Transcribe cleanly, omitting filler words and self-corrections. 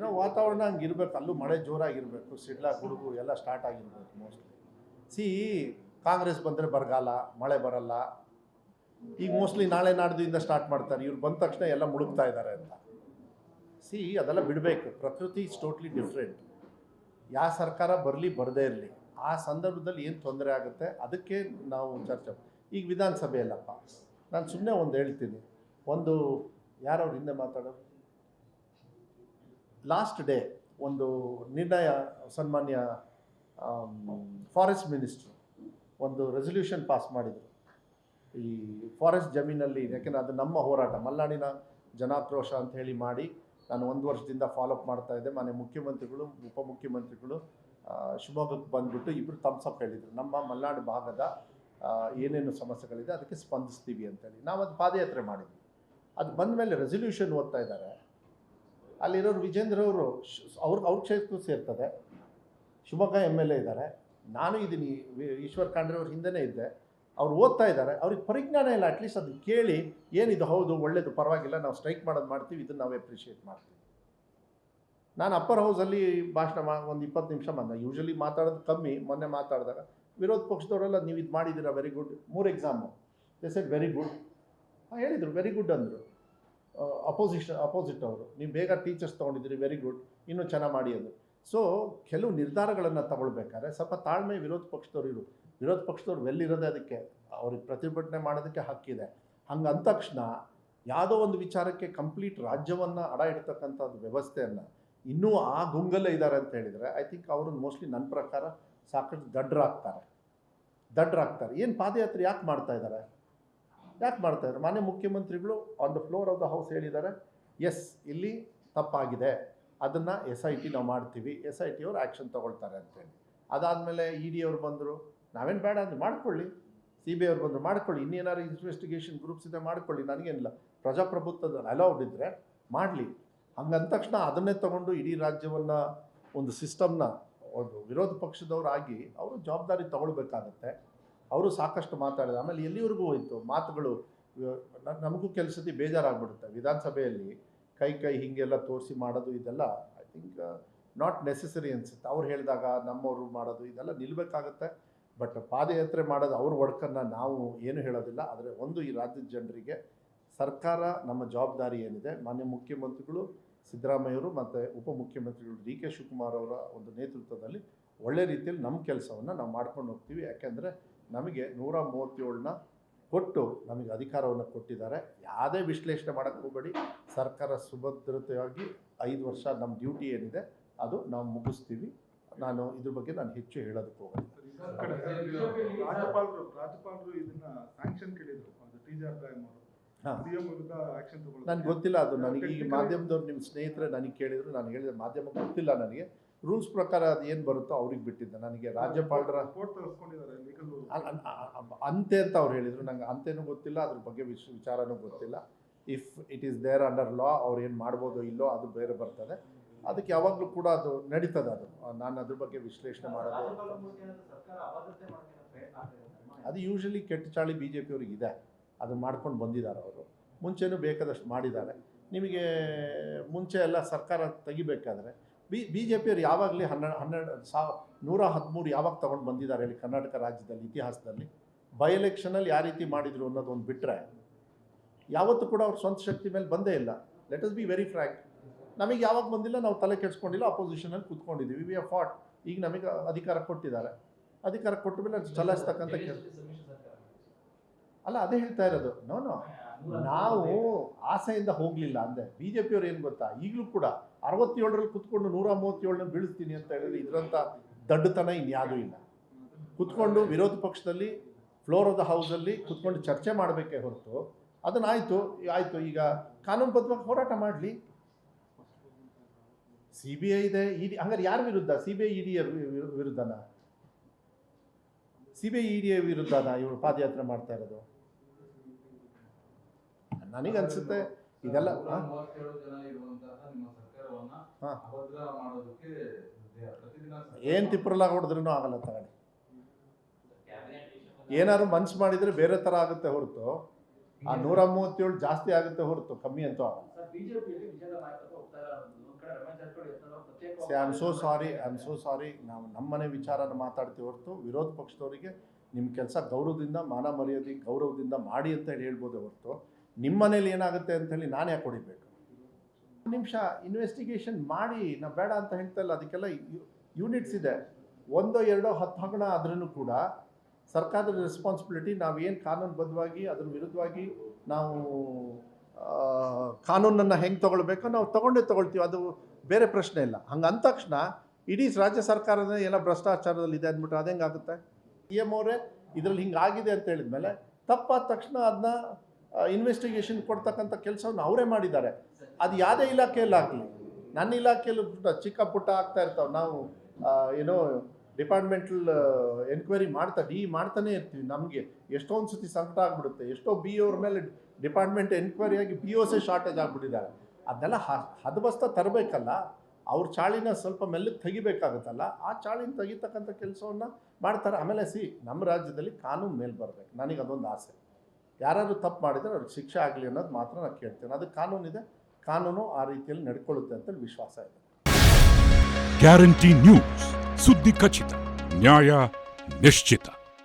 ಏನೋ ವಾತಾವರಣ ಹಂಗಿರ್ಬೇಕು, ಅಲ್ಲೂ ಮಳೆ ಜೋರಾಗಿರಬೇಕು, ಸಿಡ್ಲ ಗುಡುಗು ಎಲ್ಲ ಸ್ಟಾರ್ಟ್ ಆಗಿರ್ಬೇಕು ಮೋಸ್ಟ್ಲಿ. ಸಿ ಕಾಂಗ್ರೆಸ್ ಬಂದರೆ ಬರಗಾಲ, ಮಳೆ ಬರಲ್ಲ. ಈಗ ಮೋಸ್ಟ್ಲಿ ನಾಳೆ ನಾಡ್ದಿಂದ ಸ್ಟಾರ್ಟ್ ಮಾಡ್ತಾರೆ, ಇವ್ರು ಬಂದ ತಕ್ಷಣ ಎಲ್ಲ ಮುಳುಗ್ತಾ ಇದ್ದಾರೆ ಅಂತ. ಸಿ ಅದೆಲ್ಲ ಬಿಡಬೇಕು. ಪ್ರಕೃತಿ ಇಸ್ ಟೋಟ್ಲಿ ಡಿಫ್ರೆಂಟ್. ಯಾವ ಸರ್ಕಾರ ಬರಲಿ ಬರದೇ ಇರಲಿ, ಆ ಸಂದರ್ಭದಲ್ಲಿ ಏನು ತೊಂದರೆ ಆಗುತ್ತೆ ಅದಕ್ಕೆ ನಾವು ಚರ್ಚೆ. ಈಗ ವಿಧಾನಸಭೆಯಲ್ಲಪ್ಪ, ನಾನು ಸುಮ್ಮನೆ ಒಂದು ಹೇಳ್ತೀನಿ. ಒಂದು ಯಾರವ್ರು ಹಿಂದೆ ಮಾತಾಡೋರು, ಲಾಸ್ಟ್ ಡೇ ಒಂದು ನಿರ್ಣಯ, ಸನ್ಮಾನ್ಯ ಫಾರೆಸ್ಟ್ ಮಿನಿಸ್ಟ್ರು ಒಂದು ರೆಸೊಲ್ಯೂಷನ್ ಪಾಸ್ ಮಾಡಿದರು ಈ ಫಾರೆಸ್ಟ್ ಜಮೀನಲ್ಲಿ. ಯಾಕೆಂದರೆ ಅದು ನಮ್ಮ ಹೋರಾಟ, ಮಲ್ನಾಡಿನ ಜನಾಕ್ರೋಶ ಅಂತ ಹೇಳಿ ಮಾಡಿ ನಾನು 1 ವರ್ಷದಿಂದ ಫಾಲೋಅಪ್ ಮಾಡ್ತಾ ಇದ್ದೆ. ಮಾನ್ಯ ಮುಖ್ಯಮಂತ್ರಿಗಳು, ಉಪಮುಖ್ಯಮಂತ್ರಿಗಳು ಶಿವಮೊಗ್ಗಕ್ಕೆ ಬಂದುಬಿಟ್ಟು ಇಬ್ಬರು ಥಮ್ಸಪ್ ಹೇಳಿದರು, ನಮ್ಮ ಮಲೆನಾಡು ಭಾಗದ ಏನೇನು ಸಮಸ್ಯೆಗಳಿದೆ ಅದಕ್ಕೆ ಸ್ಪಂದಿಸ್ತೀವಿ ಅಂತೇಳಿ. ನಾವು ಅದು ಪಾದಯಾತ್ರೆ ಮಾಡಿದ್ವಿ. ಅದು ಬಂದ ಮೇಲೆ ರೆಸೊಲ್ಯೂಷನ್ ಓದ್ತಾ ಇದ್ದಾರೆ. ಅಲ್ಲಿರೋರು ವಿಜೇಂದ್ರ ಅವರು, ಅವ್ರ ಕ್ಷೇತ್ರಕ್ಕೂ ಸೇರ್ತದೆ. ಶಿವಮೊಗ್ಗ MLA ಇದ್ದಾರೆ, ನಾನು ಇದ್ದೀನಿ, ಈಶ್ವರ್ ಖಂಡ್ರೆ ಅವ್ರ ಹಿಂದೆನೇ ಇದ್ದೆ. ಅವ್ರು ಓದ್ತಾ ಇದ್ದಾರೆ, ಅವ್ರಿಗೆ ಪರಿಜ್ಞಾನ ಇಲ್ಲ. ಅಟ್ಲೀಸ್ಟ್ ಅದು ಕೇಳಿ ಏನಿದು, ಹೌದು ಒಳ್ಳೇದು, ಪರವಾಗಿಲ್ಲ, ನಾವು ಸ್ಟ್ರೈಕ್ ಮಾಡೋದು ಮಾಡ್ತೀವಿ, ಇದನ್ನು ನಾವು ಅಪ್ರಿಷಿಯೇಟ್ ಮಾಡ್ತೀವಿ. ನಾನು ಅಪ್ಪರ್ ಹೌಸಲ್ಲಿ ಭಾಷಣ ಒಂದು 20 ನಿಮಿಷ ಬಂದ. ಯೂಶಲಿ ಮಾತಾಡೋದು ಕಮ್ಮಿ. ಮೊನ್ನೆ ಮಾತಾಡಿದಾಗ ವಿರೋಧ ಪಕ್ಷದವರೆಲ್ಲ ನೀವು ಇದು ಮಾಡಿದ್ದೀರಾ, very good. 3 exam they said very good ಹೇಳಿದರು, ವೆರಿ ಗುಡ್ ಅಂದರು. ಅಪೋಸಿಟ್ ಅವರು, ನೀವು ಬೇಗ ಟೀಚರ್ಸ್ ತೊಗೊಂಡಿದ್ದೀರಿ, ವೆರಿ ಗುಡ್, ಇನ್ನೂ ಚೆನ್ನಾಗಿ ಮಾಡಿ ಅಂದರು. ಸೊ ಕೆಲವು ನಿರ್ಧಾರಗಳನ್ನು ತಗೊಳ್ಬೇಕಾದ್ರೆ ಸ್ವಲ್ಪ ತಾಳ್ಮೆ ವಿರೋಧ ಪಕ್ಷದವ್ರು ಇರು. ವಿರೋಧ ಪಕ್ಷದವ್ರು ವೆಲ್ಲಿರೋದೇ ಅದಕ್ಕೆ, ಅವ್ರಿಗೆ ಪ್ರತಿಭಟನೆ ಮಾಡೋದಕ್ಕೆ ಹಕ್ಕಿದೆ. ಹಂಗೆ ಅಂದ ತಕ್ಷಣ ಯಾವುದೋ ಒಂದು ವಿಚಾರಕ್ಕೆ ಕಂಪ್ಲೀಟ್ ರಾಜ್ಯವನ್ನು ಅಡ ಇಡ್ತಕ್ಕಂಥದ್ದು ವ್ಯವಸ್ಥೆಯನ್ನು ಇನ್ನೂ ಆ ಗುಂಗಲ್ಲೇ ಇದ್ದಾರೆ ಅಂತ ಹೇಳಿದರೆ, ಐ ಥಿಂಕ್ ಅವ್ರನ್ನ ಮೋಸ್ಟ್ಲಿ ನನ್ನ ಪ್ರಕಾರ ಸಾಕಷ್ಟು ದಡ್ಡರಾಗ್ತಾರೆ. ಏನು ಪಾದಯಾತ್ರೆ ಯಾಕೆ ಮಾಡ್ತಾ ಇದ್ದಾರೆ? ಮಾನ್ಯ ಮುಖ್ಯಮಂತ್ರಿಗಳು on the floor of the house ಹೇಳಿದ್ದಾರೆ, ಎಸ್ ಇಲ್ಲಿ ತಪ್ಪಾಗಿದೆ, ಅದನ್ನು SIT ನಾವು ಮಾಡ್ತೀವಿ, SIT ಅವರು ಆ್ಯಕ್ಷನ್ ತೊಗೊಳ್ತಾರೆ ಅಂತೇಳಿ. ಅದಾದಮೇಲೆ ED ಅವ್ರು ಬಂದರು, ನಾವೇನು ಬೇಡ ಅಂದರೆ ಮಾಡ್ಕೊಳ್ಳಿ, CBI ಅವ್ರು ಬಂದರು ಮಾಡ್ಕೊಳ್ಳಿ, ಇನ್ನೇನಾದ್ರು ಇನ್ವೆಸ್ಟಿಗೇಷನ್ ಗ್ರೂಪ್ಸ್ ಇದೆ ಮಾಡ್ಕೊಳ್ಳಿ, ನನಗೇನಿಲ್ಲ, ಪ್ರಜಾಪ್ರಭುತ್ವದ ಅಲೌಡ್ ಇದ್ದರೆ ಮಾಡಲಿ. ಹಂಗಂದ ತಕ್ಷಣ ಅದನ್ನೇ ತೊಗೊಂಡು ಇಡೀ ರಾಜ್ಯವನ್ನು ಒಂದು ಸಿಸ್ಟಮ್ನ ಒಂದು ವಿರೋಧ ಪಕ್ಷದವರಾಗಿ ಅವರು ಜವಾಬ್ದಾರಿ ತಗೊಳ್ಬೇಕಾಗತ್ತೆ. ಅವರು ಸಾಕಷ್ಟು ಮಾತಾಡಿದ ಆಮೇಲೆ ಎಲ್ಲಿವರೆಗೂ ಹೋಯಿತು ಮಾತುಗಳು. ನಮಗೂ ಕೆಲಸದಿ ಬೇಜಾರಾಗ್ಬಿಡುತ್ತೆ ವಿಧಾನಸಭೆಯಲ್ಲಿ ಕೈ ಹೀಗೆಲ್ಲ ತೋರಿಸಿ ಮಾಡೋದು, ಇದೆಲ್ಲ ಐ ಥಿಂಕ್ ನಾಟ್ ನೆಸೆಸರಿ ಅನಿಸುತ್ತೆ. ಅವ್ರು ಹೇಳಿದಾಗ ನಮ್ಮವರು ಮಾಡೋದು ಇದೆಲ್ಲ ನಿಲ್ಲಬೇಕಾಗತ್ತೆ. ಬಟ್ ಪಾದಯಾತ್ರೆ ಮಾಡೋದು ಅವ್ರ ವರ್ಕನ್ನು ನಾವು ಏನು ಹೇಳೋದಿಲ್ಲ. ಆದರೆ ಒಂದು, ಈ ರಾಜ್ಯದ ಜನರಿಗೆ ಸರ್ಕಾರ ನಮ್ಮ ಜವಾಬ್ದಾರಿ ಏನಿದೆ, ಮಾನ್ಯ ಮುಖ್ಯಮಂತ್ರಿಗಳು ಸಿದ್ದರಾಮಯ್ಯವರು ಮತ್ತು ಉಪಮುಖ್ಯಮಂತ್ರಿಗಳು DK ಶಿವಕುಮಾರ್ ಅವರ ಒಂದು ನೇತೃತ್ವದಲ್ಲಿ ಒಳ್ಳೆ ರೀತಿಯಲ್ಲಿ ನಮ್ಮ ಕೆಲಸವನ್ನು ನಾವು ಮಾಡ್ಕೊಂಡು ಹೋಗ್ತೀವಿ. ಯಾಕೆಂದರೆ ನಮಗೆ 137ನ ಕೊಟ್ಟು ನಮಗೆ ಅಧಿಕಾರವನ್ನು ಕೊಟ್ಟಿದ್ದಾರೆ. ಯಾವುದೇ ವಿಶ್ಲೇಷಣೆ ಮಾಡೋಕ್ಕೆ ಹೋಗಬೇಡಿ. ಸರ್ಕಾರ ಸುಭದ್ರತೆಯಾಗಿ 5 ವರ್ಷ ನಮ್ಮ ಡ್ಯೂಟಿ ಏನಿದೆ ಅದು ನಾವು ಮುಗಿಸ್ತೀವಿ. ನಾನು ಇದ್ರ ಬಗ್ಗೆ ನಾನು ಹೆಚ್ಚು ಹೇಳೋದಕ್ಕೆ ಹೋಗೋದು. ರಾಜ್ಯಪಾಲರು ಇದನ್ನ ಸ್ಯಾಂಕ್ಷನ್ ಕೇಳಿದ್ರು, ನನಗೆ ಗೊತ್ತಿಲ್ಲ ಅದು. ನನಗೆ ಈಗ ಮಾಧ್ಯಮದವ್ರು ನಿಮ್ಮ ಸ್ನೇಹಿತರೆ ನನಗೆ ಕೇಳಿದ್ರು, ನಾನು ಹೇಳಿದೆ ಮಾಧ್ಯಮ ಗೊತ್ತಿಲ್ಲ ನನಗೆ. ರೂಲ್ಸ್ ಪ್ರಕಾರ ಅದು ಏನು ಬರುತ್ತೋ ಅವ್ರಿಗೆ ಬಿಟ್ಟಿದ್ದೆ. ನನಗೆ ರಾಜ್ಯಪಾಲರ ಅಂತೆ ಅಂತ ಅವ್ರು ಹೇಳಿದರು, ನಂಗೆ ಅಂತೆನೂ ಗೊತ್ತಿಲ್ಲ, ಅದ್ರ ಬಗ್ಗೆ ವಿಚಾರನೂ ಗೊತ್ತಿಲ್ಲ. If it is there under law ಅವ್ರು ಏನು ಮಾಡ್ಬೋದೋ ಇಲ್ಲೋ ಅದು ಬೇರೆ ಬರ್ತದೆ. ಅದಕ್ಕೆ ಯಾವಾಗಲೂ ಕೂಡ ಅದು ನಡೀತದೆ. ಅದು ನಾನು ಅದ್ರ ಬಗ್ಗೆ ವಿಶ್ಲೇಷಣೆ ಮಾಡೋದು ಅದು ಯೂಶಲಿ ಕೆಟ್ಟ ಚಾಳಿ BJP ಅವ್ರಿಗಿದೆ. ಅದು ಮಾಡ್ಕೊಂಡು ಬಂದಿದ್ದಾರೆ. ಅವರು ಮುಂಚೆನೂ ಬೇಕಾದಷ್ಟು ಮಾಡಿದ್ದಾರೆ. ನಿಮಗೆ ಮುಂಚೆ ಎಲ್ಲ ಸರ್ಕಾರ ತೆಗಿಬೇಕಾದ್ರೆ BJP ಅವ್ರು ಯಾವಾಗಲೇ 113 ಯಾವಾಗ ತೊಗೊಂಡು ಬಂದಿದ್ದಾರೆ ಹೇಳಿ ಕರ್ನಾಟಕ ರಾಜ್ಯದಲ್ಲಿ ಇತಿಹಾಸದಲ್ಲಿ? ಬೈ ಎಲೆಕ್ಷನಲ್ಲಿ ಯಾವ ರೀತಿ ಮಾಡಿದರು ಅನ್ನೋದೊಂದು ಬಿಟ್ಟರೆ ಯಾವತ್ತೂ ಕೂಡ ಅವ್ರ ಸ್ವಂತ ಶಕ್ತಿ ಮೇಲೆ ಬಂದೇ ಇಲ್ಲ. Let us be very frank. ನಮಗೆ ಯಾವಾಗ ಬಂದಿಲ್ಲ, ನಾವು ತಲೆ ಕೆಡಿಸ್ಕೊಂಡಿಲ್ಲ, ಅಪೋಸಿಷನಲ್ಲಿ ಕೂತ್ಕೊಂಡಿದ್ದೀವಿ, ವಿ ಹ್ಯಾವ್ ಫಾಟ್. ಈಗ ನಮಗೆ ಅಧಿಕಾರ ಕೊಟ್ಟಿದ್ದಾರೆ, ಅಧಿಕಾರ ಕೊಟ್ಟ ಮೇಲೆ ಚಲಾಯಿಸ್ತಕ್ಕಂಥ ಅಲ್ಲ, ಅದೇ ಹೇಳ್ತಾ ಇರೋದು. ನಾವು ಆಸೆಯಿಂದ ಹೋಗಲಿಲ್ಲ ಅಂದೆ. BJP ಅವ್ರು ಏನು ಗೊತ್ತಾ, ಈಗಲೂ ಕೂಡ 67ರಲ್ಲಿ ಕೂತ್ಕೊಂಡು 137ನ ಬೀಳಿಸ್ತೀನಿ ಅಂತ ಹೇಳಿದ್ರೆ ಇದರಂಥ ದಡ್ಡತನ ಇನ್ಯಾವುದೂ ಇಲ್ಲ. ಕೂತ್ಕೊಂಡು ವಿರೋಧ ಪಕ್ಷದಲ್ಲಿ ಫ್ಲೋರ್ ಆಫ್ ದ ಹೌಸಲ್ಲಿ ಕೂತ್ಕೊಂಡು ಚರ್ಚೆ ಮಾಡಬೇಕೇ ಹೊರತು ಅದನ್ನಾಯಿತು ಈಗ ಕಾನೂನುಬದ್ಧವಾಗಿ ಹೋರಾಟ ಮಾಡಲಿ. CBI ಇದೆ, ED. ಹಂಗಾರೆ ಯಾರ ವಿರುದ್ಧ? CBI ED ವಿರುದ್ಧನಾ? CBI ED ವಿರುದ್ಧನಾ ಇವರು ಪಾದಯಾತ್ರೆ ಮಾಡ್ತಾ ಇರೋದು? ನನಗನ್ಸುತ್ತೆ ಇದೆಲ್ಲ ಏನು ತಿಪ್ಪರಲ್ಲ ಹೊಡೆದ್ರೂ ಆಗಲ್ಲ ತಗೊಳ್ಳಿ. ಏನಾದ್ರು ಮನ್ಸು ಮಾಡಿದರೆ ಬೇರೆ ಥರ ಆಗುತ್ತೆ ಹೊರತು ಆ 137 ಜಾಸ್ತಿ ಆಗುತ್ತೆ ಹೊರತು ಕಮ್ಮಿ ಅಂತೂ ಆಗಲ್ಲ. ಐ ಆಮ್ ಸೋ ಸಾರಿ ನಾವು ನಮ್ಮನೆ ವಿಚಾರನ ಮಾತಾಡ್ತೀವಿ ಹೊರತು ವಿರೋಧ ಪಕ್ಷದವರಿಗೆ ನಿಮ್ಮ ಕೆಲಸ ಗೌರವದಿಂದ ಮಾನ ಮರ್ಯಾದೆ ಗೌರವದಿಂದ ಮಾಡಿ ಅಂತ ಹೇಳಿ ಹೇಳ್ಬೋದೇ ಹೊರತು ನಿಮ್ಮ ಮನೇಲಿ ಏನಾಗುತ್ತೆ ಅಂತೇಳಿ ನಾನು ಯಾಕೆ ಹೊಡಿಬೇಕು. ನಿಮಿಷ ಇನ್ವೆಸ್ಟಿಗೇಷನ್ ಮಾಡಿ ನಾವು ಬೇಡ ಅಂತ ಹೇಳ್ತಾ ಇಲ್ಲ. ಅದಕ್ಕೆಲ್ಲ ಯೂನಿಟ್ಸ್ ಇದೆ. 1 2 10 ಹಗಣ ಆದ್ರೂ ಕೂಡ ಸರ್ಕಾರದ ರೆಸ್ಪಾನ್ಸಿಬಿಲಿಟಿ. ನಾವೇನು ಕಾನೂನುಬದ್ಧವಾಗಿ ಅದ್ರ ವಿರುದ್ಧವಾಗಿ ನಾವು ಕಾನೂನನ್ನು ಹೆಂಗೆ ತೊಗೊಳ್ಬೇಕೋ ನಾವು ತೊಗೊಳ್ತೀವಿ. ಅದು ಬೇರೆ ಪ್ರಶ್ನೆ ಇಲ್ಲ. ಹಂಗೆ ಅಂದ ತಕ್ಷಣ ಇಡೀ ರಾಜ್ಯ ಸರ್ಕಾರದ ಎಲ್ಲ ಭ್ರಷ್ಟಾಚಾರದಲ್ಲಿ ಇದೆ ಅಂದ್ಬಿಟ್ಟು ಅದು ಹೆಂಗಾಗುತ್ತೆ? ಸಿ ಎಮ್ ಅವರೇ ಇದರಲ್ಲಿ ಹಿಂಗಾಗಿದೆ ಅಂತ ಹೇಳಿದ್ಮೇಲೆ ತಪ್ಪಾದ ತಕ್ಷಣ ಅದನ್ನ ಇನ್ವೆಸ್ಟಿಗೇಷನ್ ಕೊಡ್ತಕ್ಕಂಥ ಕೆಲಸವನ್ನು ಅವರೇ ಮಾಡಿದ್ದಾರೆ. ಅದು ಯಾವುದೇ ಇಲಾಖೆಯಲ್ಲಿ ಆಗಲಿ, ನನ್ನ ಇಲಾಖೆಯಲ್ಲೂ ಚಿಕ್ಕ ಪುಟ್ಟ ಆಗ್ತಾ ಇರ್ತಾವೆ. ನಾವು ಏನೋ ಡಿಪಾರ್ಟ್ಮೆಂಟಲ್ ಎನ್ಕ್ವೈರಿ ಮಾಡ್ತಾನೆ ಇರ್ತೀವಿ. ನಮಗೆ ಎಷ್ಟೊಂದು ಸತಿ ಸಂಕಟ ಆಗಿಬಿಡುತ್ತೆ. ಎಷ್ಟೋ ಬಿ ಅವ್ರ ಮೇಲೆ ಡಿಪಾರ್ಟ್ಮೆಂಟ್ ಎನ್ಕ್ವೈರಿ ಆಗಿ ಬಿ ಒ ಸಿ ಶಾರ್ಟೇಜ್ ಆಗಿಬಿಟ್ಟಿದ್ದಾರೆ. ಅದನ್ನೆಲ್ಲ ಹದಬಸ್ತ ತರಬೇಕಲ್ಲ. ಅವ್ರ ಚಾಳಿನ ಸ್ವಲ್ಪ ಮೆಲ್ಲಗೆ ತೆಗಿಬೇಕಾಗುತ್ತಲ್ಲ. ಆ ಚಾಳಿನ ತೆಗಿತಕ್ಕಂಥ ಕೆಲಸವನ್ನು ಮಾಡ್ತಾರೆ. ಆಮೇಲೆ ನಮ್ಮ ರಾಜ್ಯದಲ್ಲಿ ಕಾನೂನು ಮೇಲೆ ಬರಬೇಕು. ನನಗೆ ಅದೊಂದು ಆಸೆ. ಯಾರಾದರೂ ತಪ್ಪು ಮಾಡಿದರೆ ಅವ್ರಿಗೆ ಶಿಕ್ಷೆ ಆಗಲಿ ಅನ್ನೋದು ಮಾತ್ರ ನಾನು ಕೇಳ್ತೇನೆ. ಅದು ಕಾನೂನಿದೆ, ಕಾನೂನು ಆ ರೀತಿಯಲ್ಲಿ ನಡ್ಕೊಳ್ಳುತ್ತೆ ಅಂತ ವಿಶ್ವಾಸ ಇದೆ. ಗ್ಯಾರಂಟಿ ನ್ಯೂಸ್, ಸುದ್ದಿ ಖಚಿತ, ನ್ಯಾಯ ನಿಶ್ಚಿತ.